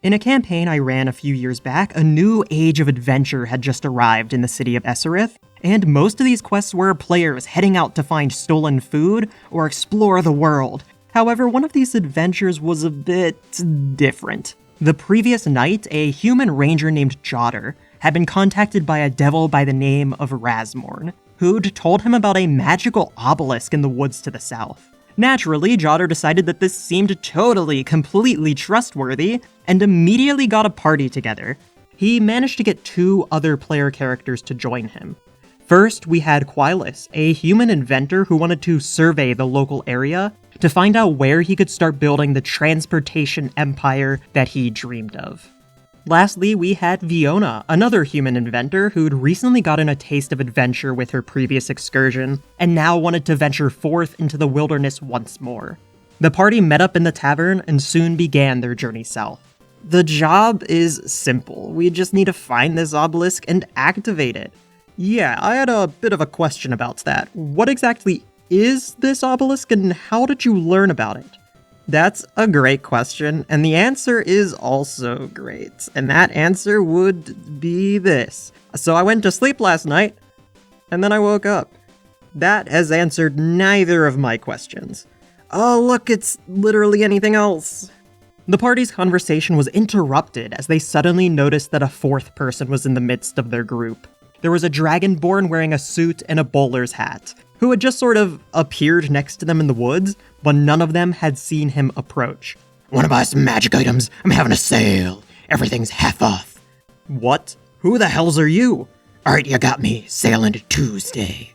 In a campaign I ran a few years back, a new age of adventure had just arrived in the city of Eserith, and most of these quests were players heading out to find stolen food or explore the world. However, one of these adventures was a bit different. The previous night, a human ranger named Jodder had been contacted by a devil by the name of Razmorn, who'd told him about a magical obelisk in the woods to the south. Naturally, Jodder decided that this seemed totally, completely trustworthy, and immediately got a party together. He managed to get 2 other player characters to join him. First, we had Quilus, a human inventor who wanted to survey the local area to find out where he could start building the transportation empire that he dreamed of. Lastly, we had Fiona, another human inventor who'd recently gotten a taste of adventure with her previous excursion, and now wanted to venture forth into the wilderness once more. The party met up in the tavern and soon began their journey south. The job is simple. We just need to find this obelisk and activate it. Yeah, I had a bit of a question about that. What exactly is this obelisk and how did you learn about it? That's a great question, and the answer is also great. And that answer would be this. So I went to sleep last night, and then I woke up. That has answered neither of my questions. Oh, look, it's literally anything else. The party's conversation was interrupted as they suddenly noticed that a 4th person was in the midst of their group. There was a dragonborn wearing a suit and a bowler's hat, who had just sort of appeared next to them in the woods, but none of them had seen him approach. "Wanna buy some magic items? I'm having a sale. Everything's half off." What? Who the hells are you? Alright, you got me. Sale into Tuesday.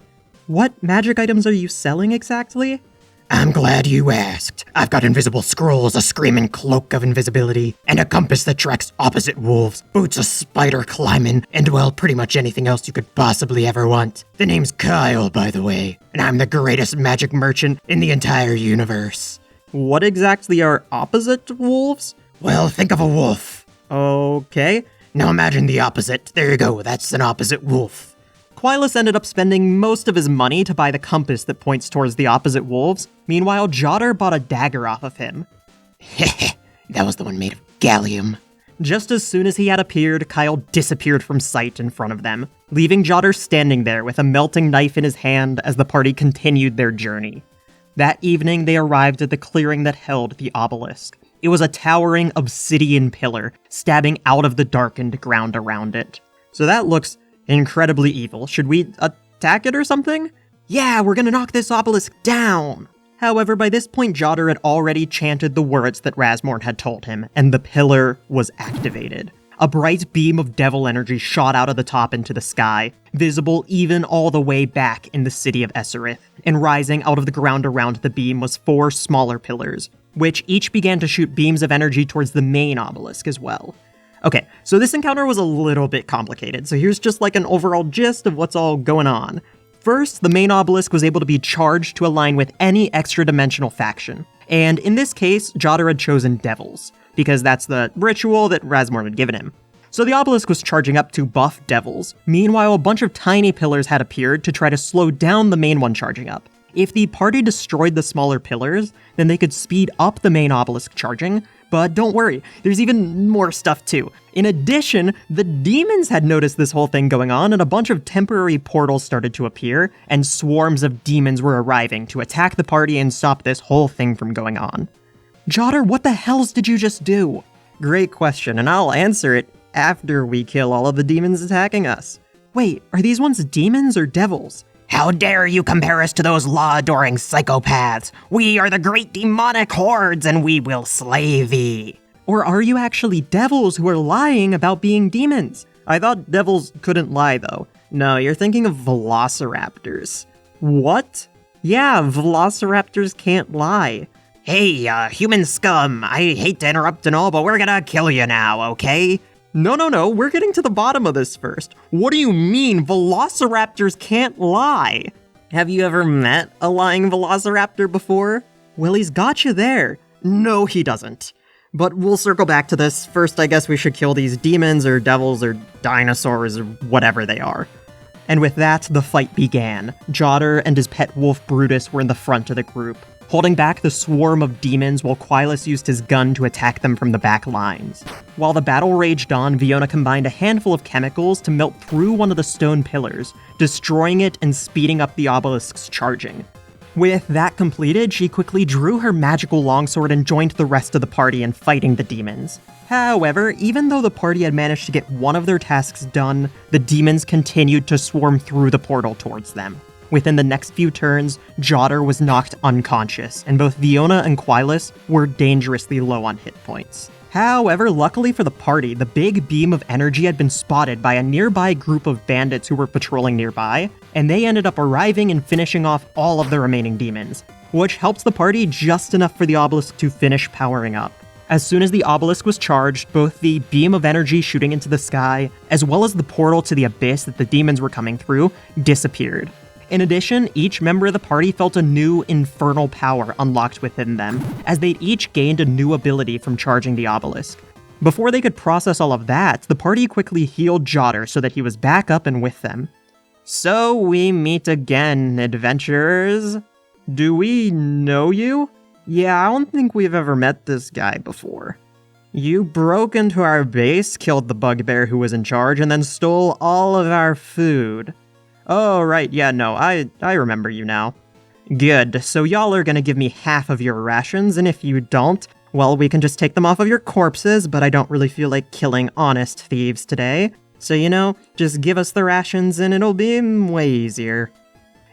What magic items are you selling exactly? I'm glad you asked. I've got invisible scrolls, a screaming cloak of invisibility, and a compass that tracks opposite wolves, boots of spider climbing, and well, pretty much anything else you could possibly ever want. The name's Kyle, by the way, and I'm the greatest magic merchant in the entire universe. What exactly are opposite wolves? Well, think of a wolf. Okay. Now imagine the opposite. There you go, that's an opposite wolf. Quilus ended up spending most of his money to buy the compass that points towards the opposite wolves. Meanwhile, Jodder bought a dagger off of him. Heh, that was the one made of gallium. Just as soon as he had appeared, Kyle disappeared from sight in front of them, leaving Jodder standing there with a melting knife in his hand as the party continued their journey. That evening, they arrived at the clearing that held the obelisk. It was a towering obsidian pillar, stabbing out of the darkened ground around it. So that looks incredibly evil. Should we attack it or something? Yeah, we're gonna knock this obelisk down! However, by this point, Jodder had already chanted the words that Razmorn had told him, and the pillar was activated. A bright beam of devil energy shot out of the top into the sky, visible even all the way back in the city of Eserith, and rising out of the ground around the beam was 4 smaller pillars, which each began to shoot beams of energy towards the main obelisk as well. Okay, so this encounter was a little bit complicated, so here's just like an overall gist of what's all going on. First, the main obelisk was able to be charged to align with any extra-dimensional faction, and in this case, Jodder had chosen devils, because that's the ritual that Razmorn had given him. So the obelisk was charging up to buff devils. Meanwhile, a bunch of tiny pillars had appeared to try to slow down the main one charging up. If the party destroyed the smaller pillars, then they could speed up the main obelisk charging, but don't worry, there's even more stuff too. In addition, the demons had noticed this whole thing going on, and a bunch of temporary portals started to appear, and swarms of demons were arriving to attack the party and stop this whole thing from going on. Jodder, what the hells did you just do? Great question, and I'll answer it after we kill all of the demons attacking us. Wait, are these ones demons or devils? How dare you compare us to those law-adoring psychopaths? We are the great demonic hordes, and we will slay thee. Or are you actually devils who are lying about being demons? I thought devils couldn't lie, though. No, you're thinking of velociraptors. What? Yeah, velociraptors can't lie. Hey, human scum, I hate to interrupt and all, but we're gonna kill you now, okay? No, we're getting to the bottom of this first. What do you mean velociraptors can't lie? Have you ever met a lying velociraptor before? Well, he's got you there. No, he doesn't. But we'll circle back to this. First, I guess we should kill these demons or devils or dinosaurs or whatever they are. And with that, the fight began. Jodder and his pet wolf Brutus were in the front of the group, holding back the swarm of demons while Quilus used his gun to attack them from the back lines. While the battle raged on, Fiona combined a handful of chemicals to melt through one of the stone pillars, destroying it and speeding up the obelisk's charging. With that completed, she quickly drew her magical longsword and joined the rest of the party in fighting the demons. However, even though the party had managed to get one of their tasks done, the demons continued to swarm through the portal towards them. Within the next few turns, Jodder was knocked unconscious, and both Fiona and Quilus were dangerously low on hit points. However, luckily for the party, the big beam of energy had been spotted by a nearby group of bandits who were patrolling nearby, and they ended up arriving and finishing off all of the remaining demons, which helps the party just enough for the obelisk to finish powering up. As soon as the obelisk was charged, both the beam of energy shooting into the sky, as well as the portal to the abyss that the demons were coming through, disappeared. In addition, each member of the party felt a new infernal power unlocked within them, as they'd each gained a new ability from charging the obelisk. Before they could process all of that, the party quickly healed Jodder so that he was back up and with them. So we meet again, adventurers. Do we know you? Yeah, I don't think we've ever met this guy before. You broke into our base, killed the bugbear who was in charge, and then stole all of our food. Oh, right, yeah, no, I remember you now. Good, so y'all are gonna give me half of your rations, and if you don't, well, we can just take them off of your corpses, but I don't really feel like killing honest thieves today. So, just give us the rations and it'll be way easier.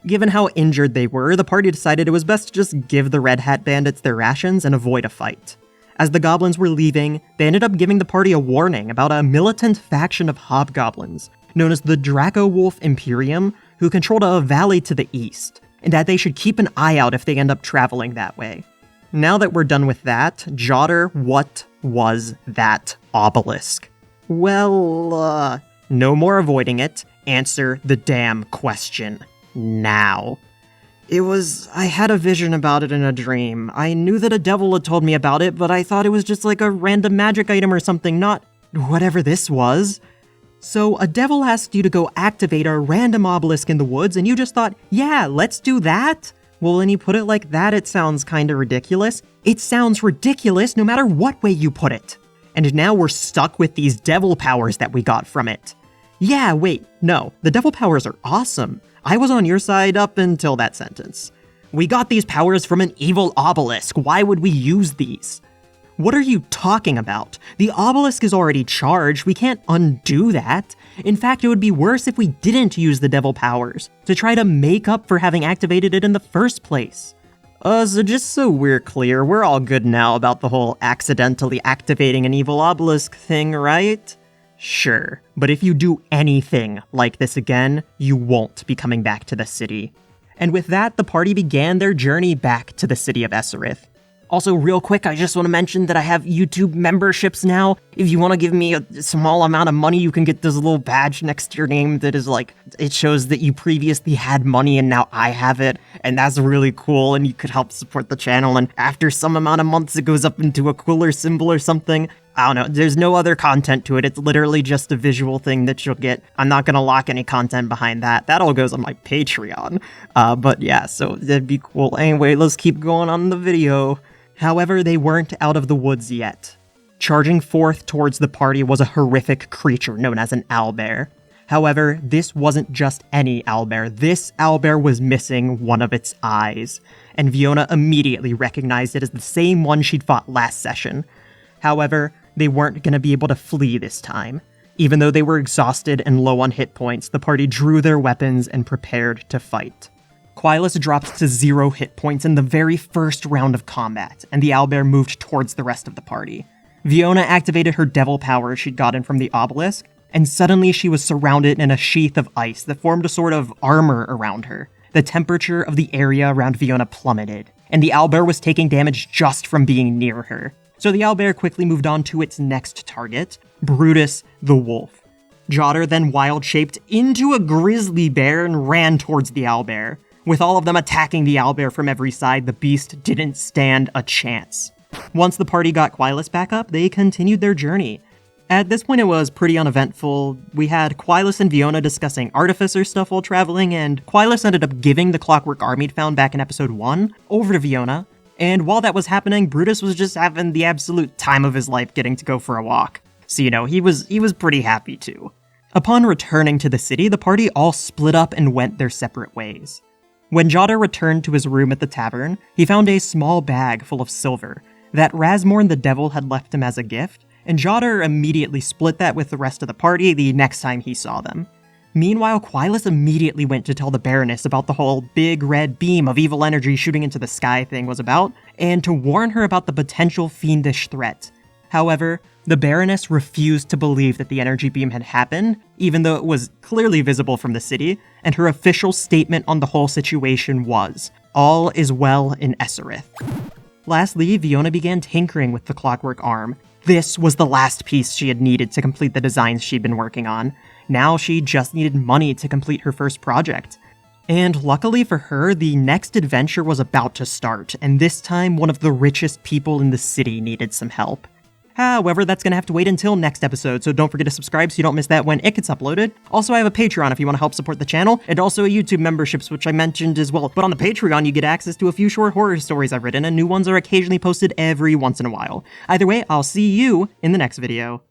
Given how injured they were, the party decided it was best to just give the Red Hat bandits their rations and avoid a fight. As the goblins were leaving, they ended up giving the party a warning about a militant faction of hobgoblins, known as the Draco Wolf Imperium, who controlled a valley to the east, and that they should keep an eye out if they end up traveling that way. Now that we're done with that, Jodder, what was that obelisk? Well, no more avoiding it. Answer the damn question. Now. I had a vision about it in a dream. I knew that a devil had told me about it, but I thought it was just like a random magic item or something, not whatever this was. So a devil asked you to go activate a random obelisk in the woods, and you just thought, yeah, let's do that? Well, when you put it like that, it sounds kinda ridiculous. It sounds ridiculous no matter what way you put it. And now we're stuck with these devil powers that we got from it. Yeah, wait, no, the devil powers are awesome. I was on your side up until that sentence. We got these powers from an evil obelisk. Why would we use these? What are you talking about? The obelisk is already charged. We can't undo that. In fact, it would be worse if we didn't use the devil powers to try to make up for having activated it in the first place. So just so we're clear, we're all good now about the whole accidentally activating an evil obelisk thing, right? Sure, but if you do anything like this again, you won't be coming back to the city. And with that, the party began their journey back to the city of Eserith. Also, real quick, I just want to mention that I have YouTube memberships now. If you want to give me a small amount of money, you can get this little badge next to your name that is like, it shows that you previously had money and now I have it. And that's really cool, and you could help support the channel. And after some amount of months, it goes up into a cooler symbol or something. I don't know, there's no other content to it. It's literally just a visual thing that you'll get. I'm not going to lock any content behind that. That all goes on my Patreon. But yeah, so that'd be cool. Anyway, let's keep going on the video. However, they weren't out of the woods yet. Charging forth towards the party was a horrific creature known as an owlbear. However, this wasn't just any owlbear. This owlbear was missing one of its eyes, and Fiona immediately recognized it as the same one she'd fought last session. However, they weren't going to be able to flee this time. Even though they were exhausted and low on hit points, the party drew their weapons and prepared to fight. Quilus dropped to 0 hit points in the very first round of combat, and the owlbear moved towards the rest of the party. Fiona activated her devil power she'd gotten from the obelisk, and suddenly she was surrounded in a sheath of ice that formed a sort of armor around her. The temperature of the area around Fiona plummeted, and the owlbear was taking damage just from being near her. So the owlbear quickly moved on to its next target, Brutus the wolf. Jodder then wild-shaped into a grizzly bear and ran towards the owlbear. With all of them attacking the owlbear from every side, the beast didn't stand a chance. Once the party got Quilus back up, they continued their journey. At this point, it was pretty uneventful. We had Quilus and Fiona discussing artificer stuff while traveling, and Quilus ended up giving the clockwork arm he'd found back in episode 1 over to Fiona. And while that was happening, Brutus was just having the absolute time of his life getting to go for a walk. So, he was pretty happy too. Upon returning to the city, the party all split up and went their separate ways. When Jada returned to his room at the tavern, he found a small bag full of silver that Razmorn the Devil had left him as a gift, and Jada immediately split that with the rest of the party the next time he saw them. Meanwhile, Quilus immediately went to tell the Baroness about the whole big red beam of evil energy shooting into the sky thing was about, and to warn her about the potential fiendish threat. However, the Baroness refused to believe that the energy beam had happened, even though it was clearly visible from the city, and her official statement on the whole situation was, "All is well in Eserith." Lastly, Fiona began tinkering with the clockwork arm. This was the last piece she had needed to complete the designs she'd been working on. Now she just needed money to complete her first project. And luckily for her, the next adventure was about to start, and this time one of the richest people in the city needed some help. However, that's going to have to wait until next episode, so don't forget to subscribe so you don't miss that when it gets uploaded. Also, I have a Patreon if you want to help support the channel, and also a YouTube memberships, which I mentioned as well. But on the Patreon, you get access to a few short horror stories I've written, and new ones are occasionally posted every once in a while. Either way, I'll see you in the next video.